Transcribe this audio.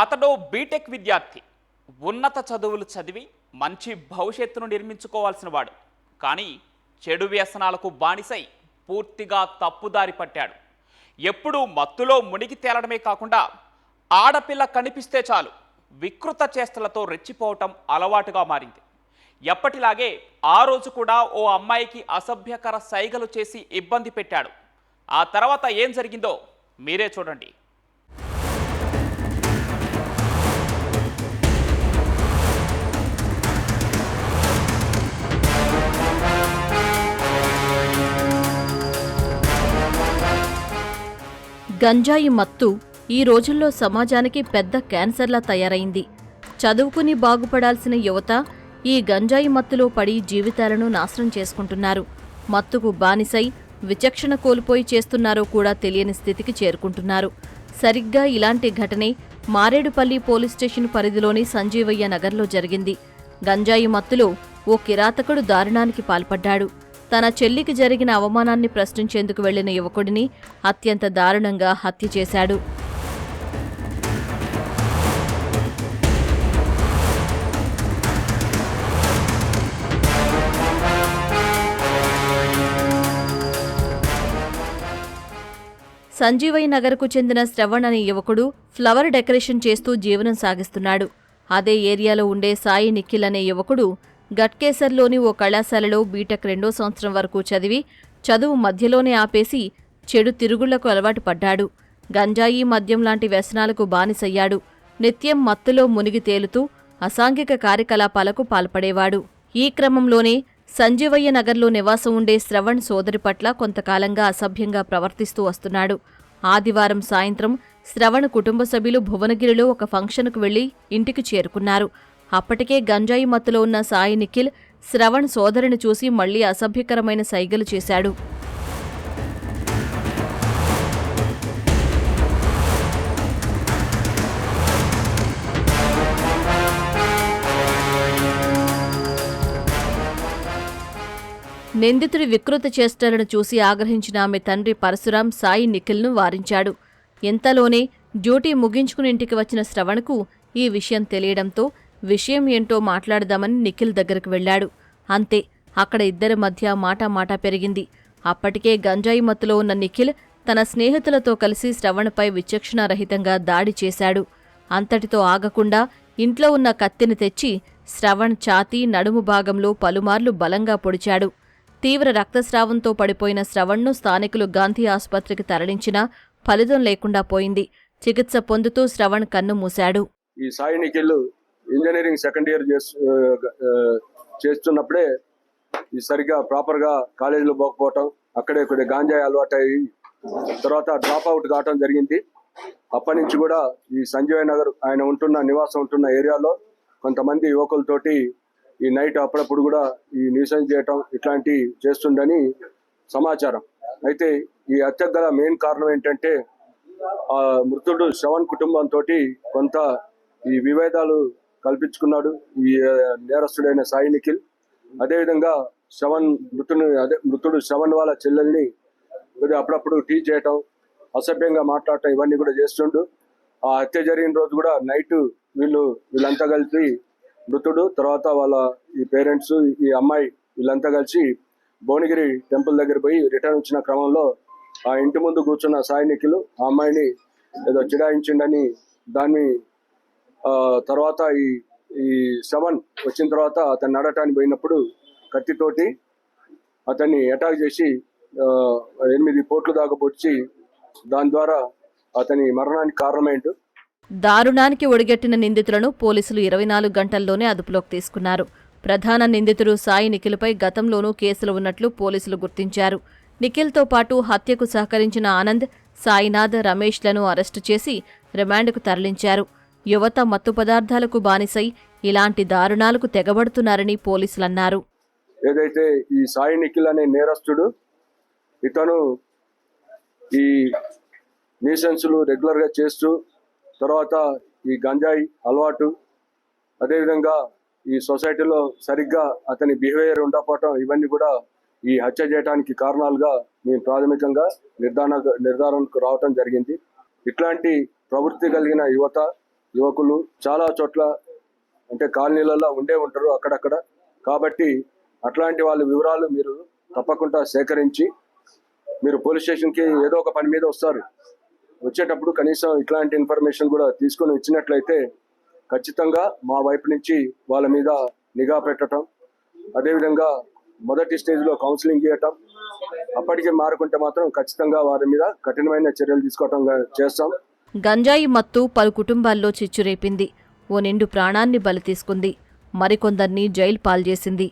అతడు బీటెక్ విద్యార్థి. ఉన్నత చదువులు చదివి మంచి భవిష్యత్తును నిర్మించుకోవాల్సిన వాడు. కానీ చెడు వ్యసనాలకు బానిసై పూర్తిగా తప్పుదారి పట్టాడు. ఎప్పుడూ మత్తులో మునిగి తేలడమే కాకుండా ఆడపిల్ల కనిపిస్తే చాలు వికృత చేష్టలతో రెచ్చిపోవటం అలవాటుగా మారింది. ఎప్పటిలాగే ఆ రోజు కూడా ఓ అమ్మాయికి అసభ్యకర సైగలు చేసి ఇబ్బంది పెట్టాడు. ఆ తర్వాత ఏం జరిగిందో మీరే చూడండి. గంజాయి మత్తు ఈ రోజుల్లో సమాజానికి పెద్ద క్యాన్సర్లా తయారైంది. చదువుకుని బాగుపడాల్సిన యువత ఈ గంజాయి మత్తులో పడి జీవితాలను నాశనం చేసుకుంటున్నారు. మత్తుకు బానిసై విచక్షణ కోల్పోయి చేస్తున్నారో కూడా తెలియని స్థితికి చేరుకుంటున్నారు. సరిగ్గా ఇలాంటి ఘటనే మారేడుపల్లి పోలీస్ స్టేషన్ పరిధిలోని సంజీవయ్య నగర్లో జరిగింది. గంజాయి మత్తులో ఓ కిరాతకుడు దారుణానికి పాల్పడ్డాడు. తన చెల్లికి జరిగిన అవమానాన్ని ప్రశ్నించేందుకు వెళ్లిన యువకుడిని అత్యంత దారుణంగా హత్య చేశాడు. సంజీవయ్య నగర్కు చెందిన శ్రవణ్ అనే యువకుడు ఫ్లవర్ డెకరేషన్ చేస్తూ జీవనం సాగిస్తున్నాడు. అదే ఏరియాలో ఉండే సాయి నిఖిల్ అనే యువకుడు గట్కేసర్లోని ఓ కళాశాలలో బీటెక్ 2వ సంవత్సరం వరకు చదివి చదువు మధ్యలోనే ఆపేసి చెడు తిరుగుళ్లకు అలవాటు పడ్డాడు. గంజాయి మద్యం లాంటి వ్యసనాలకు బానిసయ్యాడు. నిత్యం మత్తులో మునిగి తేలుతూ అసాంఘిక కార్యకలాపాలకు పాల్పడేవాడు. ఈ క్రమంలోనే సంజీవయ్య నగర్లో నివాసం ఉండే శ్రవణ్ సోదరి పట్ల కొంతకాలంగా అసభ్యంగా ప్రవర్తిస్తూ వస్తున్నాడు. ఆదివారం సాయంత్రం శ్రవణ్ కుటుంబ సభ్యులు భువనగిరిలో ఒక ఫంక్షన్కు వెళ్లి ఇంటికి చేరుకున్నారు. అప్పటికే గంజాయి మత్తులో ఉన్న సాయి నిఖిల్ శ్రవణ్ సోదరిని చూసి మళ్లీ అసభ్యకరమైన సైగలు చేశాడు. నిందితుడి వికృత చేష్టలను చూసి ఆగ్రహించిన ఆమె తండ్రి పరశురాం సాయి నిఖిల్ను వారించాడు. ఇంతలోనే డ్యూటీ ముగించుకుని ఇంటికి వచ్చిన శ్రవణ్కు ఈ విషయం తెలియడంతో విషయం ఏంటో మాట్లాడదామని నిఖిల్ దగ్గరకు వెళ్లాడు. అంతే, అక్కడ ఇద్దరి మధ్య మాటా పెరిగింది. అప్పటికే గంజాయి మత్తులో ఉన్న నిఖిల్ తన స్నేహితులతో కలిసి శ్రవణ్పై విచక్షణారహితంగా దాడి చేశాడు. అంతటితో ఆగకుండా ఇంట్లో ఉన్న కత్తిని తెచ్చి శ్రవణ్ ఛాతీ నడుము భాగంలో పలుమార్లు బలంగా పొడిచాడు. తీవ్ర రక్తస్రావంతో పడిపోయిన శ్రవణ్ను స్థానికులు గాంధీ ఆసుపత్రికి తరలించినా ఫలితం లేకుండా పోయింది. చికిత్స పొందుతూ శ్రవణ్ కన్ను మూశాడు. ఈ Sai Nikhil engineering second year చేస్తున్నప్పుడే ఈ సరిగ్గా ప్రాపర్గా కాలేజీలో పోకపోవటం, అక్కడే కొద్దిగా గాంజాయి అలవాటు అయ్యి తర్వాత డ్రాప్ అవుట్ కావటం జరిగింది. అప్పటి నుంచి కూడా ఈ సంజీవయ్య నగర్ ఆయన నివాసం ఉంటున్న ఏరియాలో కొంతమంది యువకులతోటి ఈ నైట్ అప్పుడప్పుడు కూడా ఈ న్యూసెన్స్ చేయటం ఇట్లాంటివి చేస్తుండని సమాచారం. అయితే ఈ హత్యకు గల మెయిన్ కారణం ఏంటంటే ఆ మృతుడు శ్రవణ్ కుటుంబంతో కొంత ఈ విభేదాలు కల్పించుకున్నాడు ఈ నేరస్తుడైన సాయి నిఖిల్. అదేవిధంగా మృతుడు శ్రవణ్ వాళ్ళ చెల్లెల్ని అప్పుడప్పుడు టీ చేయటం, అసభ్యంగా మాట్లాడటం ఇవన్నీ కూడా చేస్తుండు. ఆ హత్య జరిగిన రోజు కూడా నైట్ వీళ్ళంతా కలిసి మృతుడు తర్వాత వాళ్ళ ఈ పేరెంట్స్ ఈ అమ్మాయి వీళ్ళంతా కలిసి భువనగిరి టెంపుల్ దగ్గర పోయి రిటర్న్ వచ్చిన క్రమంలో ఆ ఇంటి ముందు కూర్చున్న సాయి నిఖిల్ ఆ అమ్మాయిని ఏదో చిడాయించిండని దాన్ని తర్వాత ఈ శ్రవణ్ వచ్చిన తర్వాత అతన్ని నడటానికి పోయినప్పుడు కత్తితోటి అతన్ని అటాక్ చేసి 8 పోట్లు దాకా పొడిచి దాని ద్వారా అతని మరణానికి కారణమైండు. దారుణానికి ఒడిగట్టిన నిందితులను పోలీసులు 24 గంటల్లోనే అదుపులోకి తీసుకున్నారు. ప్రధాన నిందితుడు సాయి నిఖిల్పై గతంలోనూ కేసులు ఉన్నట్లు పోలీసులు గుర్తించారు. నిఖిల్తో పాటు హత్యకు సహకరించిన ఆనంద్, సాయినాథ్, రమేష్లను అరెస్టు చేసి రిమాండ్కు తరలించారు. యువత మత్తు పదార్థాలకు బానిసై ఇలాంటి దారుణాలకు తెగబడుతున్నారని పోలీసులన్నారు. ఏదైతే ఈ సాయి నిఖిల్ అనే నేరస్తుడు ఇతను ఈ న్యూసెన్స్లు రెగ్యులర్గా చేస్తూ తర్వాత ఈ గంజాయి అలవాటు, అదేవిధంగా ఈ సొసైటీలో సరిగ్గా అతని బిహేవియర్ ఉండకపోవటం ఇవన్నీ కూడా ఈ హత్య చేయడానికి కారణాలుగా మేము ప్రాథమికంగా నిర్ధారణకు రావటం జరిగింది. ఇట్లాంటి ప్రవృత్తి కలిగిన యువత యువకులు చాలా చోట్ల అంటే కాలనీలలో ఉండే ఉంటారు అక్కడక్కడ. కాబట్టి అట్లాంటి వాళ్ళ వివరాలు మీరు తప్పకుండా సేకరించి మీరు పోలీస్ స్టేషన్కి ఏదో ఒక పని మీద వస్తారు, వచ్చేటప్పుడు కనీసం ఇట్లాంటి ఇన్ఫర్మేషన్ కూడా తీసుకొని ఇచ్చినట్లయితే ఖచ్చితంగా మా వైపు నుంచి వాళ్ళ మీద నిఘా పెట్టడం, అదేవిధంగా మొదటి స్టేజ్లో కౌన్సిలింగ్ చేయటం, అప్పటికే మారుకుంటే మాత్రం ఖచ్చితంగా వారి మీద కఠినమైన చర్యలు తీసుకోవటం చేస్తాం. గంజాయి మత్తు పలు కుటుంబాల్లో చిచ్చురేపింది. ఓ నిండు ప్రాణాన్ని బలి తీసుకుంది. మరికొందర్ని జైలు పాల్చేసింది.